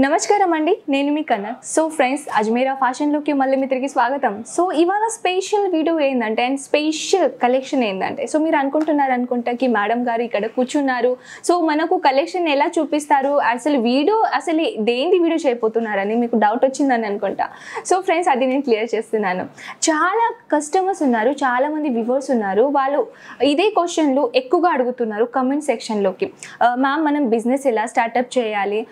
నమస్కారం అండి, నేను మీ కనక్. సో ఫ్రెండ్స్, అజ్మీరా ఫ్యాషన్లోకి మళ్ళీ మీ తిరిగి స్వాగతం. సో ఇవాళ స్పెషల్ వీడియో ఏంటంటే అండ్ స్పెషల్ కలెక్షన్ ఏంటంటే, సో మీరు అనుకుంటున్నారనుకుంటా కి మేడం గారు ఇక్కడ కూర్చున్నారు, సో మనకు కలెక్షన్ ఎలా చూపిస్తారు, అసలు దేని వీడియో చేయబోతున్నారని మీకు డౌట్ వచ్చిందని అనుకుంటా. సో ఫ్రెండ్స్, అది నేను క్లియర్ చేస్తున్నాను. చాలా కస్టమర్స్ ఉన్నారు, చాలామంది వ్యూవర్స్ ఉన్నారు, వాళ్ళు ఇదే క్వశ్చన్లు ఎక్కువగా అడుగుతున్నారు కమెంట్ సెక్షన్లోకి. మ్యామ్, మనం బిజినెస్ ఎలా స్టార్ట్అప్ చేయాలి,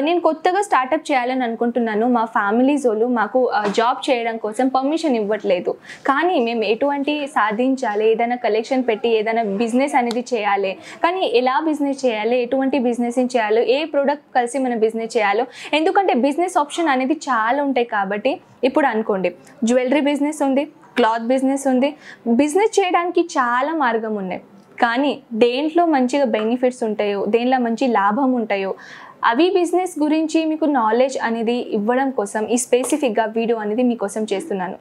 నేను కొత్తగా స్టార్ట్అప్ చేయాలని అనుకుంటున్నాను, మా ఫ్యామిలీస్ వాళ్ళు మాకు జాబ్ చేయడం కోసం పర్మిషన్ ఇవ్వట్లేదు, కానీ మేము ఎటువంటి సాధించాలి, ఏదైనా కలెక్షన్ పెట్టి ఏదైనా బిజినెస్ అనేది చేయాలి, కానీ ఎలా బిజినెస్ చేయాలి, ఎటువంటి బిజినెస్ చేయాలో, ఏ ప్రోడక్ట్ కలిసి మనం బిజినెస్ చేయాలో, ఎందుకంటే బిజినెస్ ఆప్షన్ అనేది చాలా ఉంటాయి. కాబట్టి ఇప్పుడు అనుకోండి, జ్యువెలరీ బిజినెస్ ఉంది, క్లాత్ బిజినెస్ ఉంది, బిజినెస్ చేయడానికి చాలా మార్గం ఉన్నాయి, కానీ దేంట్లో మంచిగా బెనిఫిట్స్ ఉంటాయో, దేంట్లో మంచి లాభం ఉంటాయో అవి బిజినెస్ గురించి మీకు నాలెడ్జ్ అనేది ఇవ్వడం కోసం ఈ స్పెసిఫిక్గా వీడియో అనేది మీకోసం చేస్తున్నాను.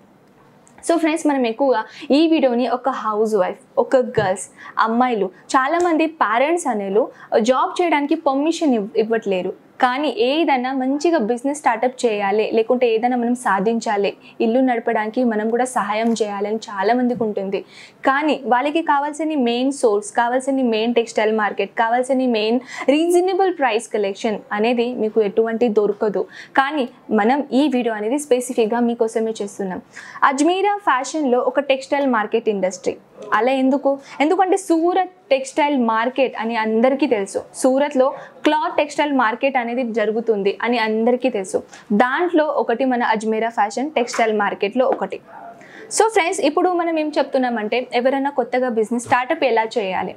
సో ఫ్రెండ్స్, మనం ఎక్కువగా ఈ వీడియోని ఒక హౌస్ వైఫ్, ఒక గర్ల్స్, అమ్మాయిలు, చాలామంది పేరెంట్స్ అనేలు జాబ్ చేయడానికి పర్మిషన్ ఇవ్వట్లేరు, కానీ ఏదైనా మంచిగా బిజినెస్ స్టార్ట్అప్ చేయాలి, లేకుంటే ఏదైనా మనం సాధించాలి, ఇల్లు నడపడానికి మనం కూడా సహాయం చేయాలని చాలామందికి ఉంటుంది. కానీ వాళ్ళకి కావాల్సిన మెయిన్ సోర్స్, కావాల్సిన మెయిన్ టెక్స్టైల్ మార్కెట్, కావాల్సిన మెయిన్ రీజనబుల్ ప్రైస్ కలెక్షన్ అనేది మీకు ఎటువంటి దొరకదు. కానీ మనం ఈ వీడియో అనేది స్పెసిఫిక్గా మీకోసమే చేస్తున్నాం. అజ్మీరా ఫ్యాషన్లో ఒక టెక్స్టైల్ మార్కెట్ ఇండస్ట్రీ. అలా ఎందుకంటే సూరత్ టెక్స్టైల్ మార్కెట్ అని అందరికీ తెలుసు, సూరత్లో క్లాత్ టెక్స్టైల్ మార్కెట్ అనేది జరుగుతుంది అని అందరికీ తెలుసు. దాంట్లో ఒకటి మన అజ్మీరా ఫ్యాషన్ టెక్స్టైల్ మార్కెట్లో ఒకటి. సో ఫ్రెండ్స్, ఇప్పుడు మనం ఏం చెప్తున్నామంటే, ఎవరైనా కొత్తగా బిజినెస్ స్టార్ట్అప్ ఎలా చేయాలి,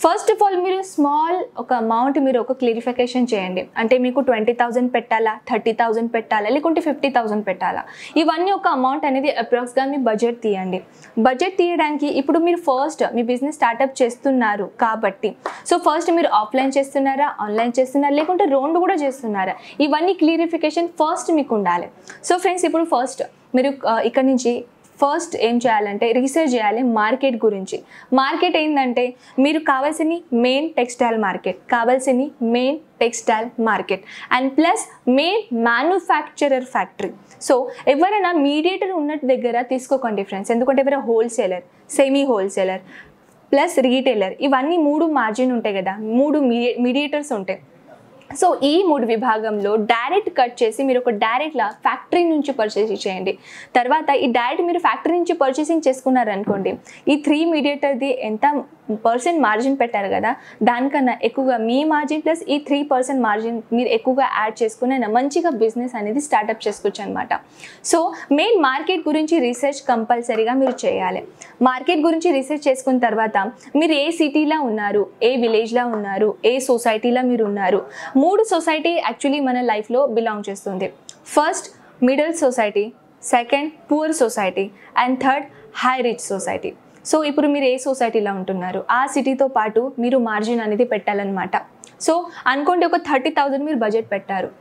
ఫస్ట్ ఆఫ్ ఆల్ మీరు స్మాల్ ఒక అమౌంట్ మీరు ఒక క్లియరిఫికేషన్ చేయండి. అంటే మీకు 20,000 పెట్టాలా, 30,000 పెట్టాలా, లేకుంటే 50,000 పెట్టాలా, ఇవన్నీ ఒక అమౌంట్ అనేది అప్రాక్స్గా మీ బడ్జెట్ తీయండి. బడ్జెట్ తీయడానికి ఇప్పుడు మీరు ఫస్ట్ మీ బిజినెస్ స్టార్ట్అప్ చేస్తున్నారు కాబట్టి, సో ఫస్ట్ మీరు ఆఫ్లైన్ చేస్తున్నారా, ఆన్లైన్ చేస్తున్నారా, లేకుంటే రెండు కూడా చేస్తున్నారా, ఇవన్నీ క్లియరిఫికేషన్ ఫస్ట్ మీకు ఉండాలి. సో ఫ్రెండ్స్, ఇప్పుడు ఫస్ట్ మీరు ఇక్కడ నుంచి ఫస్ట్ ఏం చేయాలంటే రీసెర్చ్ చేయాలి మార్కెట్ గురించి. మార్కెట్ ఏంటంటే మీరు కావాల్సిన main textile market and plus main manufacturer factory. So ఎవరైనా మీడియేటర్ ఉన్న దగ్గర తీసుకోకండి ఫ్రెండ్స్, ఎందుకంటే ఎవరైనా wholesaler, semi wholesaler plus retailer, ఇవన్నీ 3 మార్జిన్ ఉంటాయి కదా, 3 మీడియేటర్స్ ఉంటాయి. సో ఈ 3 విభాగంలో డైరెక్ట్ కట్ చేసి మీరు ఒక డైరెక్ట్లా ఫ్యాక్టరీ నుంచి పర్చేస్ చేయండి. తర్వాత ఈ డైరెక్ట్ మీరు ఫ్యాక్టరీ నుంచి పర్చేసింగ్ చేసుకున్నారనుకోండి, ఈ 3 మీడియేటర్ది ఎంత % మార్జిన్ పెట్టారు కదా, దానికన్నా ఎక్కువగా మీ మార్జిన్ ప్లస్ ఈ 3% మార్జిన్ మీరు ఎక్కువగా యాడ్ చేసుకుని మంచిగా బిజినెస్ అనేది స్టార్ట్అప్ చేసుకోవచ్చు అనమాట. సో మెయిన్ మార్కెట్ గురించి రీసెర్చ్ కంపల్సరీగా మీరు చేయాలి. మార్కెట్ గురించి రీసెర్చ్ చేసుకున్న తర్వాత మీరు ఏ సిటీలో ఉన్నారు, ఏ విలేజ్లో ఉన్నారు, ఏ సొసైటీలో మీరు ఉన్నారు. 3 సొసైటీ యాక్చువల్లీ మన లైఫ్లో బిలాంగ్ చేస్తుంది. First middle society, second poor society and third high rich society. So ఇప్పుడు మీరు ఏ సొసైటీలో ఉంటున్నారు, ఆ సిటీతో పాటు మీరు మార్జిన్ అనేది పెట్టాలన్నమాట. సో అనుకోండి, ఒక 30,000 మీరు బడ్జెట్ పెట్టారు,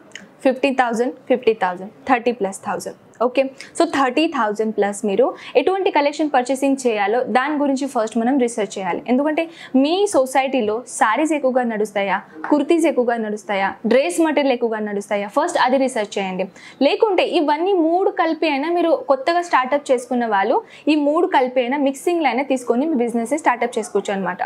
50,000 30+1,000. ఓకే, సో 30,000 ప్లస్ మీరు ఎటువంటి కలెక్షన్ పర్చేసింగ్ చేయాలో దాని గురించి ఫస్ట్ మనం రీసెర్చ్ చేయాలి. ఎందుకంటే మీ సొసైటీలో శారీస్ ఎక్కువగా నడుస్తాయా, కుర్తీస్ ఎక్కువగా నడుస్తాయా, డ్రెస్ మెటీరియల్ ఎక్కువగా నడుస్తాయా, ఫస్ట్ అది రీసెర్చ్ చేయండి. లేకుంటే ఇవన్నీ 3 కలిపి అయినా మీరు కొత్తగా స్టార్ట్అప్ చేసుకున్న వాళ్ళు ఈ 3 కలిపి అయినా మిక్సింగ్లో అయినా తీసుకొని మీ బిజినెస్ స్టార్ట్అప్ చేసుకోవచ్చు అనమాట.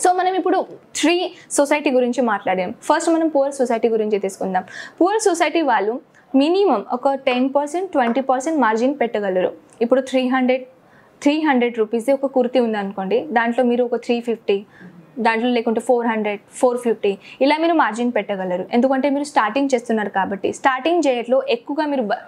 సో మనం ఇప్పుడు 3 సొసైటీ గురించి మాట్లాడాం. ఫస్ట్ మనం పూర్ సొసైటీ గురించి తీసుకుందాం. పూర్ సొసైటీ వాళ్ళు మినిమం ఒక 10% 20% మార్జిన్ పెట్టగలరు. ఇప్పుడు 300 రూపీస్ ఒక కుర్తీ ఉందనుకోండి, దాంట్లో మీరు ఒక 350, దాంట్లో లేకుంటే 400 450 ఇలా మీరు మార్జిన్ పెట్టగలరు. ఎందుకంటే మీరు స్టార్టింగ్ చేస్తున్నారు కాబట్టి. స్టార్టింగ్ చేయట్లో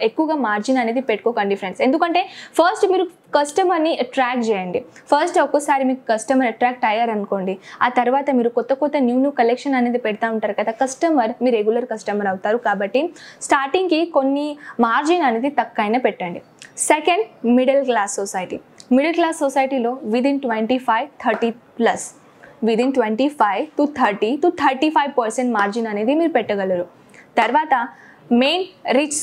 ఎక్కువగా మార్జిన్ అనేది పెట్టుకోకండి ఫ్రెండ్స్. ఎందుకంటే ఫస్ట్ మీరు కస్టమర్ని అట్రాక్ట్ చేయండి. ఫస్ట్ ఒక్కోసారి మీకు కస్టమర్ అట్రాక్ట్ అయ్యారనుకోండి, ఆ తర్వాత మీరు కొత్త న్యూ కలెక్షన్ అనేది పెడతా ఉంటారు కదా, కస్టమర్ మీ రెగ్యులర్ కస్టమర్ అవుతారు. కాబట్టి స్టార్టింగ్కి కొన్ని మార్జిన్ అనేది తక్కువైనా పెట్టండి. సెకండ్, మిడిల్ క్లాస్ సొసైటీలో within 25-30+, within 25 to 30 to 35% margin అనేది మీరు పెట్టగలరు. తర్వాత మెయిన్ రిచ్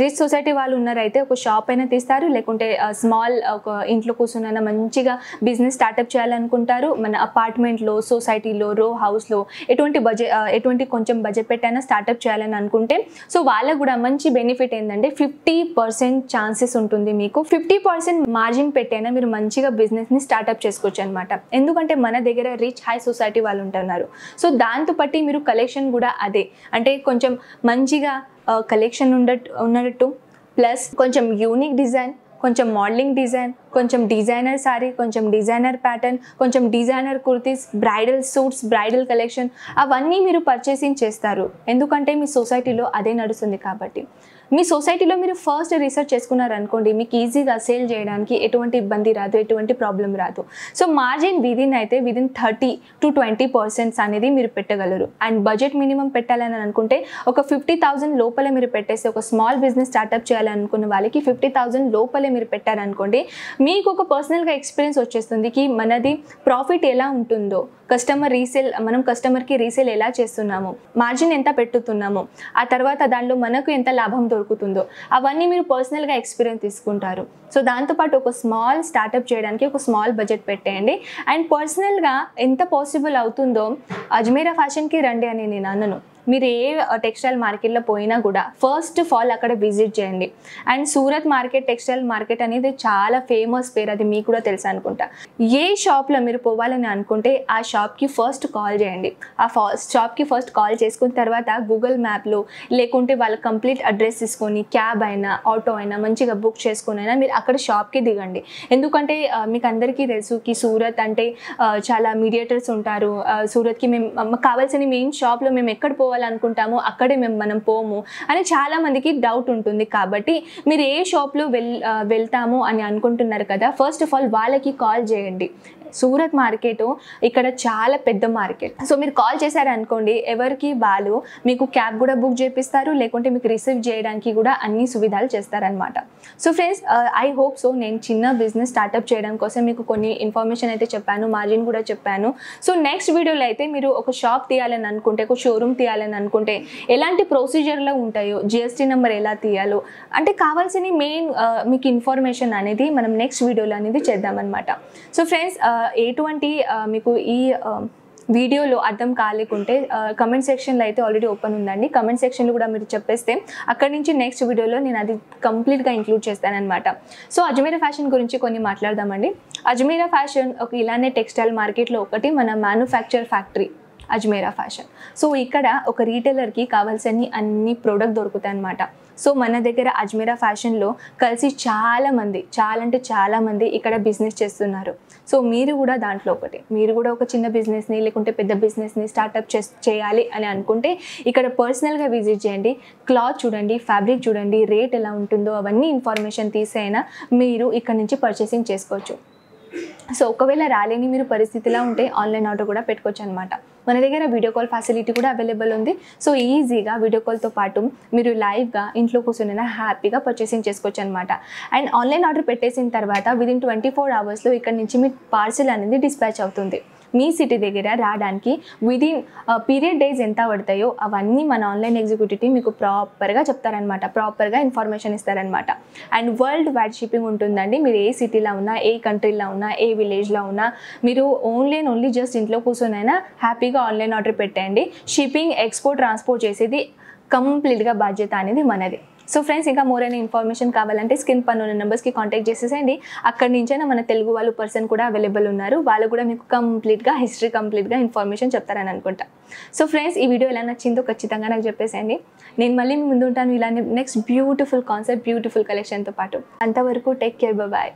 రిచ్ సొసైటీ వాళ్ళు ఉన్నారైతే ఒక షాప్ అయినా తీస్తారు, లేకుంటే స్మాల్ ఒక ఇంట్లో కూర్చున్న మంచిగా బిజినెస్ స్టార్ట్అప్ చేయాలనుకుంటారు. మన అపార్ట్మెంట్లో, సొసైటీలో, రో హౌస్లో ఎటువంటి కొంచెం బడ్జెట్ పెట్టైనా స్టార్ట్అప్ చేయాలని అనుకుంటే సో వాళ్ళకు కూడా మంచి బెనిఫిట్ ఏంటంటే 50% ఛాన్సెస్ ఉంటుంది. మీకు 50% మార్జిన్ పెట్టైనా మీరు మంచిగా బిజినెస్ని స్టార్ట్అప్ చేసుకోవచ్చు అనమాట. ఎందుకంటే మన దగ్గర రిచ్ హై సొసైటీ వాళ్ళు ఉంటున్నారు. సో దాంతో బట్టి మీరు కలెక్షన్ కూడా అదే అంటే కొంచెం మంచిగా కలెక్షన్ ఉన్నట్టు ప్లస్ కొంచెం యూనిక్ డిజైన్, కొంచెం మోడలింగ్ డిజైన్, కొంచెం డిజైనర్ శారీ, కొంచెం డిజైనర్ ప్యాటర్న్, కొంచెం designer kurtis, bridal suits, bridal collection అవన్నీ మీరు పర్చేసింగ్ చేస్తారు. ఎందుకంటే మీ సొసైటీలో అదే నడుస్తుంది కాబట్టి. మీ సొసైటీలో మీరు ఫస్ట్ రీసెర్చ్ చేసుకున్నారనుకోండి, మీకు ఈజీగా సేల్ చేయడానికి ఎటువంటి ఇబ్బంది రాదు, ఎటువంటి ప్రాబ్లం రాదు. సో మార్జిన్ విదిన్ 30 to 20% అనేది మీరు పెట్టగలరు. అండ్ బడ్జెట్ మినిమం పెట్టాలని అనుకుంటే ఒక 50,000 లోపల మీరు పెట్టేసి ఒక స్మాల్ బిజినెస్ స్టార్ట్అప్ చేయాలనుకున్న వాళ్ళకి 50,000 లోపలే మీరు పెట్టారనుకోండి, మీకు ఒక పర్సనల్గా ఎక్స్పీరియన్స్ వచ్చేస్తుంది కి మనది ప్రాఫిట్ ఎలా ఉంటుందో, మనం కస్టమర్కి రీసేల్ ఎలా చేస్తున్నాము, మార్జిన్ ఎంత పెట్టుతున్నాము, ఆ తర్వాత దానిలో మనకు ఎంత లాభం దొరుకుతుందో అవన్నీ మీరు పర్సనల్గా ఎక్స్పీరియన్స్ తీసుకుంటారు. సో దాంతోపాటు ఒక స్మాల్ స్టార్ట్అప్ చేయడానికి ఒక స్మాల్ బడ్జెట్ పెట్టేయండి. అండ్ పర్సనల్గా ఎంత పాసిబుల్ అవుతుందో అజ్మీరా ఫ్యాషన్కి రండి అని నేను అన్నను. మీరు ఏ టెక్స్టైల్ మార్కెట్లో పోయినా కూడా ఫస్ట్ ఆఫ్ ఆల్ అక్కడ విజిట్ చేయండి. And Surat market, textile market అనేది చాలా ఫేమస్ పేరు, అది మీకు కూడా తెలుసు అనుకుంటా. ఏ షాప్లో మీరు పోవాలని అనుకుంటే ఆ షాప్కి ఫస్ట్ కాల్ చేయండి. ఆ షాప్కి ఫస్ట్ కాల్ చేసుకున్న తర్వాత గూగుల్ మ్యాప్లో లేకుంటే వాళ్ళ కంప్లీట్ అడ్రస్ తీసుకొని క్యాబ్ అయినా ఆటో అయినా మంచిగా బుక్ చేసుకొని అయినా మీరు అక్కడ షాప్కి దిగండి. ఎందుకంటే మీకు అందరికీ తెలుసు కి సూరత్ అంటే చాలా మీడియేటర్స్ ఉంటారు. సూరత్కి మేము కావాల్సిన మెయిన్ షాప్లో మేము ఎక్కడ అనుకుంటాము అక్కడే మనం పోము అని చాలా మందికి డౌట్ ఉంటుంది. కాబట్టి మీరు ఏ షాప్లో వెళ్తాము అని అనుకుంటున్నారు కదా, ఫస్ట్ ఆఫ్ ఆల్ వాళ్ళకి కాల్ చేయండి. సూరత్ మార్కెట్ ఇక్కడ చాలా పెద్ద మార్కెట్. సో మీరు కాల్ చేశారనుకోండి, ఎవరికి వాళ్ళు మీకు క్యాబ్ కూడా బుక్ చేపిస్తారు, లేకుంటే మీకు రిసీవ్ చేయడానికి కూడా అన్ని సువిధాలు చేస్తారనమాట. So friends, I hope so నేను చిన్న బిజినెస్ స్టార్ట్అప్ చేయడం కోసం మీకు కొన్ని ఇన్ఫర్మేషన్ అయితే చెప్పాను, మార్జిన్ కూడా చెప్పాను. సో నెక్స్ట్ వీడియోలో అయితే మీరు ఒక షాప్ తీయాలని అనుకుంటే, ఒక షోరూమ్ తీయాలని అనుకుంటే ఎలాంటి ప్రొసీజర్లో ఉంటాయో, జిఎస్టీ నెంబర్ ఎలా తీయాలో అంటే కావాల్సిన మెయిన్ మీకు ఇన్ఫర్మేషన్ అనేది మనం నెక్స్ట్ వీడియోలో అనేది చేద్దామన్నమాట. సో ఫ్రెండ్స్, ఎటువంటి మీకు ఈ వీడియోలో అర్థం కాలేకుంటే కమెంట్ సెక్షన్లో అయితే ఆల్రెడీ ఓపెన్ ఉందండి. కమెంట్ సెక్షన్లో కూడా మీరు చెప్పేస్తే అక్కడి నుంచి నెక్స్ట్ వీడియోలో నేను అది కంప్లీట్గా ఇంక్లూడ్ చేస్తానన్నమాట. సో అజ్మీరా ఫ్యాషన్ గురించి కొన్ని మాట్లాడదామండి. అజ్మీరా ఫ్యాషన్ ఒక ఇలానే టెక్స్టైల్ మార్కెట్లో ఒకటి మన manufacture factory Ajmeera fashion. So ఇక్కడ ఒక రీటైలర్కి కావాల్సిన అన్ని ప్రోడక్ట్ దొరుకుతాయి అన్నమాట. సో మన దగ్గర అజ్మీరా ఫ్యాషన్లో కలిసి చాలా మంది ఇక్కడ బిజినెస్ చేస్తున్నారు. సో మీరు కూడా దాంట్లో ఒకటి, మీరు కూడా ఒక చిన్న బిజినెస్ని లేకుంటే పెద్ద బిజినెస్ని స్టార్ట్అప్ చేయాలి అని అనుకుంటే ఇక్కడ పర్సనల్గా విజిట్ చేయండి. క్లాత్ చూడండి, ఫ్యాబ్రిక్ చూడండి, రేట్ ఎలా ఉంటుందో అవన్నీ ఇన్ఫర్మేషన్ తీసైనా మీరు ఇక్కడ నుంచి పర్చేసింగ్ చేసుకోవచ్చు. సో ఒకవేళ రాలేని మీరు పరిస్థితిలా ఉంటే ఆన్లైన్ ఆర్డర్ కూడా పెట్టుకోవచ్చు అనమాట. మన దగ్గర వీడియో కాల్ ఫెసిలిటీ కూడా అవైలబుల్ ఉంది. సో ఈజీగా వీడియో కాల్తో పాటు మీరు లైవ్గా ఇంట్లో కూర్చొని హ్యాపీగా పర్చేసింగ్ చేసుకోవచ్చు అనమాట. అండ్ ఆన్లైన్ ఆర్డర్ పెట్టేసిన తర్వాత విదిన్ 24 hours ఇక్కడ నుంచి మీ పార్సిల్ అనేది డిస్పాచ్ అవుతుంది. మీ సిటీ దగ్గర రావడానికి విదిన్ పీరియడ్ డేస్ ఎంత పడతాయో అవన్నీ మన ఆన్లైన్ ఎగ్జిక్యూటివ్ మీకు ప్రాపర్గా చెప్తారనమాట, ప్రాపర్గా ఇన్ఫర్మేషన్ ఇస్తారనమాట. అండ్ వరల్డ్ వైడ్ షిప్పింగ్ ఉంటుందండి. మీరు ఏ సిటీలో ఉన్నా, ఏ కంట్రీలో ఉన్నా, ఏ విలేజ్లో ఉన్నా మీరు ఓన్లీ జస్ట్ ఇంట్లో కూర్చొనైనా హ్యాపీగా ఆన్లైన్ ఆర్డర్ పెట్టండి. షిప్పింగ్, ఎక్స్పోర్ట్, ట్రాన్స్పోర్ట్ చేసేది కంప్లీట్గా బాధ్యత అనేది మనది. సో ఫ్రెండ్స్, ఇంకా మోర్ అయిన ఇన్ఫర్మేషన్ కావాలంటే స్క్రీన్ పైన ఉన్న నెంబర్స్కి కాంటాక్ట్ చేసేసేయండి. అక్కడి నుంచైనా మన తెలుగు వాళ్ళు పర్సన్ కూడా అవైలబుల్ ఉన్నారు. వాళ్ళు కూడా మీకు కంప్లీట్గా ఇన్ఫర్మేషన్ చెప్తారని అనుకుంటా. సో ఫ్రెండ్స్, ఈ వీడియో ఎలా నచ్చిందో ఖచ్చితంగా నాకు చెప్పేసేయండి. నేను మళ్ళీ మీ ముందు ఉంటాను ఇలానే నెక్స్ట్ బ్యూటిఫుల్ కాన్సెప్ట్, బ్యూటిఫుల్ కలెక్షన్తో పాటు. అంతవరకు టేక్ కేర్, బాయ్.